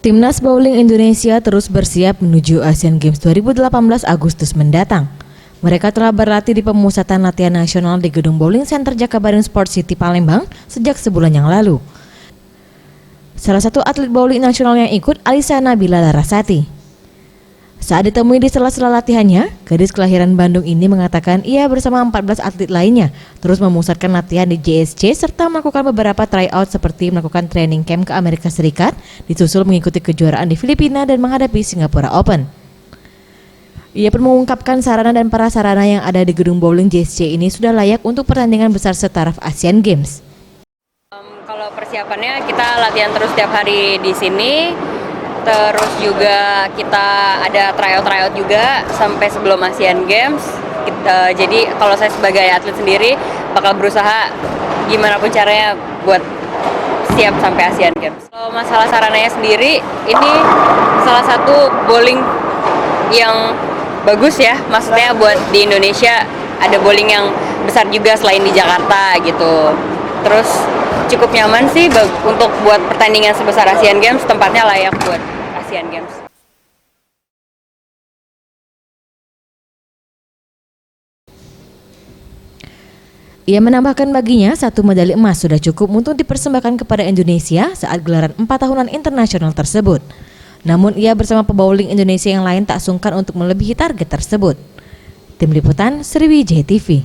Timnas Bowling Indonesia terus bersiap menuju Asian Games 2018 Agustus mendatang. Mereka telah berlatih di pemusatan latihan nasional di Gedung Bowling Center Jakabaring Sport City Palembang sejak sebulan yang lalu. Salah satu atlet bowling nasional yang ikut Alisa Nabila Larasati. Saat ditemui di sela-sela latihannya, gadis kelahiran Bandung ini mengatakan ia bersama 14 atlet lainnya terus memusatkan latihan di JSC serta melakukan beberapa tryout seperti melakukan training camp ke Amerika Serikat, disusul mengikuti kejuaraan di Filipina dan menghadapi Singapura Open. Ia pun mengungkapkan sarana dan prasarana yang ada di gedung bowling JSC ini sudah layak untuk pertandingan besar setaraf Asian Games. Kalau persiapannya kita latihan terus setiap hari di sini. Terus juga kita ada tryout juga sampai sebelum Asian Games. Jadi kalau saya sebagai atlet sendiri bakal berusaha gimana pun caranya buat siap sampai Asian Games. Kalau masalah sarananya sendiri, ini salah satu bowling yang bagus ya. Maksudnya buat di Indonesia ada bowling yang besar juga selain di Jakarta gitu. Terus cukup nyaman sih untuk buat pertandingan sebesar Asian Games, tempatnya layak buat Asian Games. Ia menambahkan baginya satu medali emas sudah cukup untuk dipersembahkan kepada Indonesia saat gelaran 4 tahunan internasional tersebut. Namun ia bersama pebowling Indonesia yang lain tak sungkan untuk melebihi target tersebut. Tim Liputan Sriwijaya TV.